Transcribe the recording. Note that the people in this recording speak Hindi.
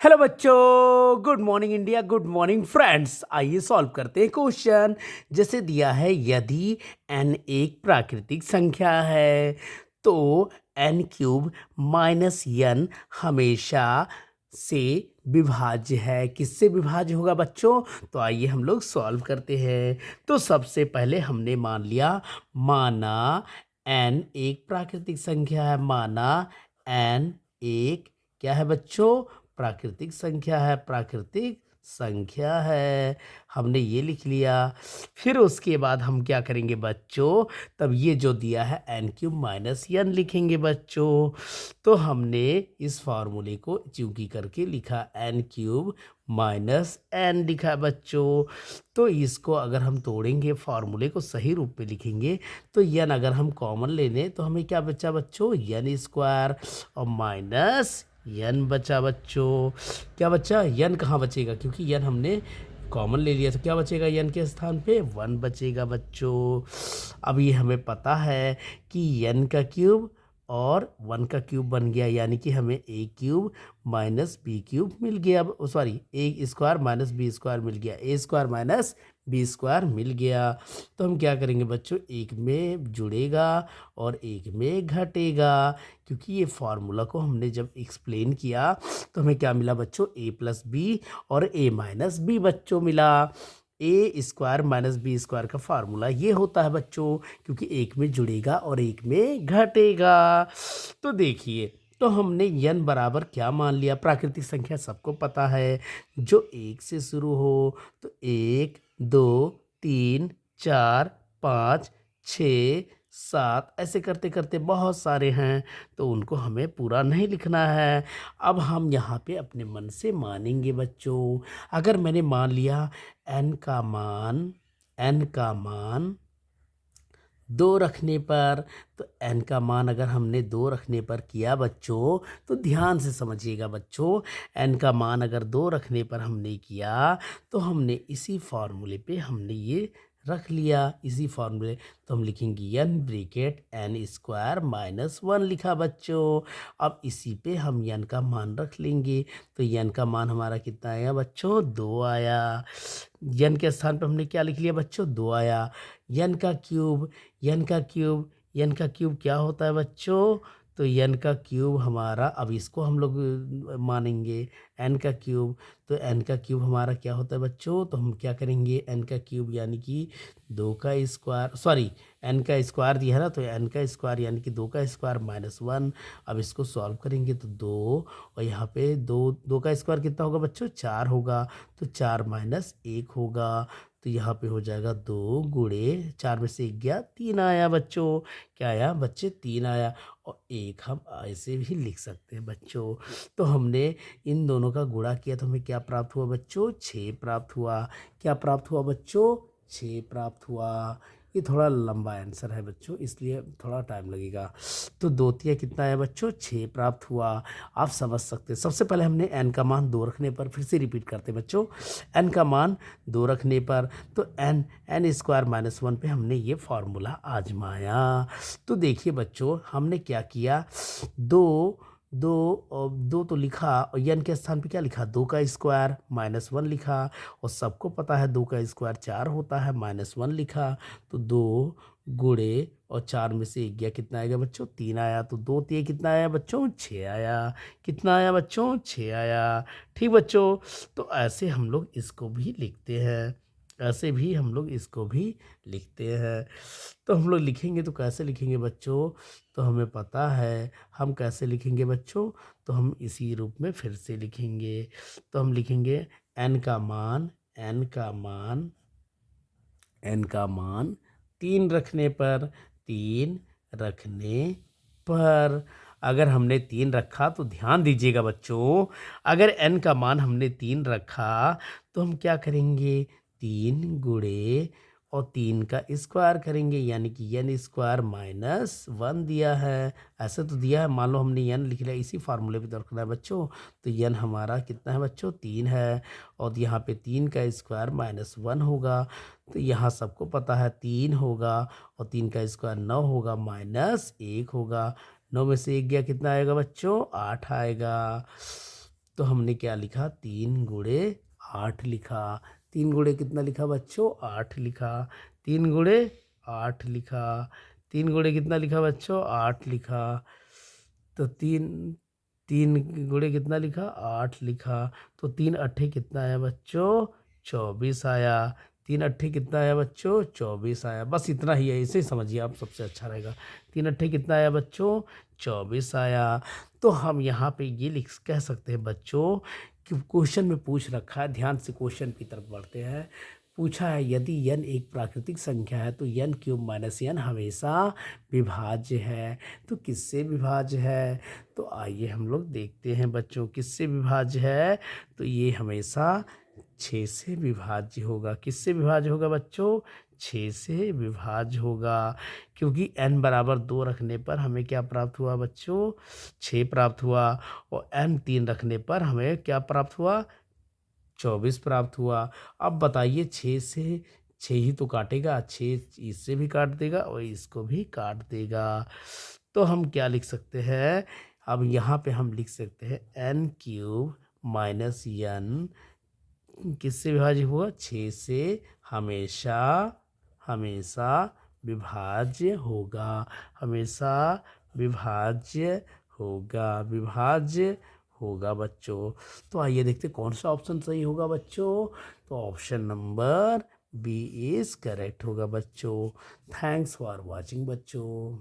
हेलो बच्चों, good morning India, good morning friends. आइए सॉल्व करते हैं क्वेश्चन। जैसे दिया है, यदि n एक प्राकृतिक संख्या है तो n क्यूब माइनस n हमेशा से विभाज्य है। किससे विभाज्य होगा बच्चों? तो आइए हम लोग सॉल्व करते हैं। तो सबसे पहले हमने माना n एक प्राकृतिक संख्या है। माना n एक क्या है बच्चों? प्राकृतिक संख्या है। प्राकृतिक संख्या है, हमने ये लिख लिया। फिर उसके बाद हम क्या करेंगे बच्चों? तब ये जो दिया है n क्यूब माइनस n लिखेंगे बच्चों। तो हमने इस फार्मूले को चूंकि करके लिखा n क्यूब माइनस n लिखा बच्चों। तो इसको अगर हम तोड़ेंगे, फार्मूले को सही रूप में लिखेंगे, तो n अगर हम कॉमन ले लें तो हमें क्या बचा बच्चों? n स्क्वायर और माइनस n बचा बच्चों। क्या बचा? n कहाँ बचेगा? क्योंकि n हमने कॉमन ले लिया, तो क्या बचेगा? n के स्थान पे 1 बचेगा बच्चों। अब ये हमें पता है कि n का क्यूब और 1 का क्यूब बन गया, यानी कि हमें a cube minus b cube मिल गया। Sorry, a square minus b square मिल गया। a square minus b square मिल गया। तो हम क्या करेंगे बच्चों? एक में जुड़ेगा और एक में घटेगा, क्योंकि ये फार्मूला को हमने जब एक्सप्लेन किया तो हमें क्या मिला बच्चों? a प्लस बी और a माइनस बी बच्चों मिला। ए स्क्वायर माइनस बी स्क्वायर का फार्मूला ये होता है बच्चों, क्योंकि एक में जुड़ेगा और एक में घटेगा। तो देखिए, तो हमने n बराबर क्या मान लिया? प्राकृतिक संख्या सबको पता है, जो एक से शुरू हो। तो एक, दो, तीन, चार, पाँच, छ, सात, ऐसे करते करते बहुत सारे हैं, तो उनको हमें पूरा नहीं लिखना है। अब हम यहाँ पे अपने मन से मानेंगे बच्चों। अगर मैंने मान लिया n का मान 2 रखने पर, तो n का मान अगर हमने 2 रखने पर किया बच्चों, तो ध्यान से समझिएगा बच्चों। n का मान अगर 2 रखने पर हमने किया, तो हमने इसी फार्मूले पे हमने ये रख लिया, इसी फार्मूले। तो हम लिखेंगे n bracket n square minus 1 लिखा बच्चों। अब इसी पे हम n का मान रख लेंगे, तो n का मान हमारा कितना आया बच्चों? 2 आया। n के स्थान पे हमने क्या लिख लिया बच्चों? 2 आया। n का क्यूब, n का क्यूब, n का क्यूब क्या होता है बच्चों? तो n का क्यूब हमारा, अब इसको हम लोग मानेंगे n का क्यूब। तो n का क्यूब हमारा क्या होता है बच्चों? तो हम क्या करेंगे? n का क्यूब यानी कि 2 का स्क्वायर, सॉरी n का स्क्वायर दिया है ना, तो n का स्क्वायर यानी कि 2 का स्क्वायर माइनस 1। अब इसको सॉल्व करेंगे तो 2, और यहाँ पे 2 का स्क्वायर कितना होगा बच्चों? 4 होगा। तो 4 माइनस 1 होगा, तो यहाँ पे हो जाएगा 2 गुणे 4 में से 1 गया, 3 आया बच्चों। क्या आया बच्चे? 3 आया। और एक हम ऐसे भी लिख सकते हैं बच्चों। तो हमने इन दोनों का गुणा किया तो हमें क्या प्राप्त हुआ बच्चों? 6 प्राप्त हुआ। क्या प्राप्त हुआ बच्चों? 6 प्राप्त हुआ। ये थोड़ा लंबा आंसर है बच्चों, इसलिए थोड़ा टाइम लगेगा। तो 2 तिया कितना है बच्चों? 6 प्राप्त हुआ। आप समझ सकते हैं। सबसे पहले हमने n का मान 2 रखने पर, फिर से रिपीट करते हैं बच्चों, n का मान 2 रखने पर, तो n स्क्वायर माइनस 1 पे हमने ये फार्मूला आजमाया। तो देखिए बच्चों, हमने क्या किया? 2 2 और 2 तो लिखा, और n के स्थान पे क्या लिखा? 2 का स्क्वायर माइनस 1 लिखा। और सबको पता है 2 का स्क्वायर 4 होता है, माइनस 1 लिखा। तो 2 गुणे और 4 में से 1 गया, कितना आएगा बच्चों? 3 आया। तो 2 तिया कितना आया बच्चों? 6 आया। कितना आया बच्चों? 6 आया। ठीक बच्चों, तो ऐसे हम लोग इसको भी लिखते हैं, ऐसे भी हम लोग इसको भी लिखते हैं। तो हम लोग लिखेंगे तो कैसे लिखेंगे बच्चों? तो हमें पता है हम कैसे लिखेंगे बच्चों। तो हम इसी रूप में फिर से लिखेंगे। तो हम लिखेंगे n का मान, n का मान, n का मान 3 रखने पर, 3 रखने पर। अगर हमने 3 रखा तो ध्यान दीजिएगा बच्चों, अगर n का मान हमने 3 रखा तो हम क्या करेंगे? 3 गुणे और 3 का स्क्वायर करेंगे, यानी कि n स्क्वायर माइनस 1 दिया है। ऐसे तो दिया है, मान लो हमने n लिख लिया, इसी फार्मूले पे तो रखना है बच्चों। तो n हमारा कितना है बच्चों? 3 है। और यहाँ पे 3 का स्क्वायर माइनस 1 होगा। तो यहाँ सबको पता है 3 होगा, और 3 का स्क्वायर 9 होगा, माइनस 1 होगा। 9 में से 1 गया, कितना आएगा बच्चों? 8 आएगा। तो हमने क्या लिखा, 3 × 8 लिखा। 3 × कितना लिखा बच्चों, 8 लिखा। 3 × 8 लिखा। 3 × कितना लिखा बच्चों, 8 लिखा। तो तीन 3 × कितना लिखा, 8 लिखा। तो 3 × 8 कितना आया बच्चों, 24 आया। 3 × 8 कितना आया बच्चों, 24 आया। बस इतना ही है, इसे ही समझिए आप, सबसे अच्छा रहेगा। 3 × 8 कितना आया बच्चों, 24 आया। तो हम यहाँ पे ये लिख कह सकते हैं बच्चों कि क्वेश्चन में पूछ रखा है, ध्यान से क्वेश्चन की तरफ बढ़ते हैं। पूछा है यदि n एक प्राकृतिक संख्या है तो n³ - n हमेशा विभाज्य है। तो किससे विभाज्य है, तो आइए हम लोग देखते हैं बच्चों किससे विभाज्य है। तो ये हमेशा 6 से विभाज्य होगा। किससे विभाज्य होगा बच्चों, 6 से विभाज्य होगा। क्योंकि n बराबर 2 रखने पर हमें क्या प्राप्त हुआ बच्चों, 6 प्राप्त हुआ। और n 3 रखने पर हमें क्या प्राप्त हुआ, 24 प्राप्त हुआ। अब बताइए 6 से 6 ही तो काटेगा, 6 इससे भी काट देगा और इसको भी काट देगा। तो हम क्या लिख सकते हैं, अब यहाँ पे हम लिख सकते हैं n³ - n किससे विभाज्य हुआ, 6 से हमेशा हमेशा विभाज्य होगा। हमेशा विभाज्य होगा, विभाज्य होगा बच्चों। तो आइए देखते हैं कौन सा ऑप्शन सही होगा बच्चों। तो option number B is correct होगा बच्चों। थैंक्स फॉर वॉचिंग बच्चों।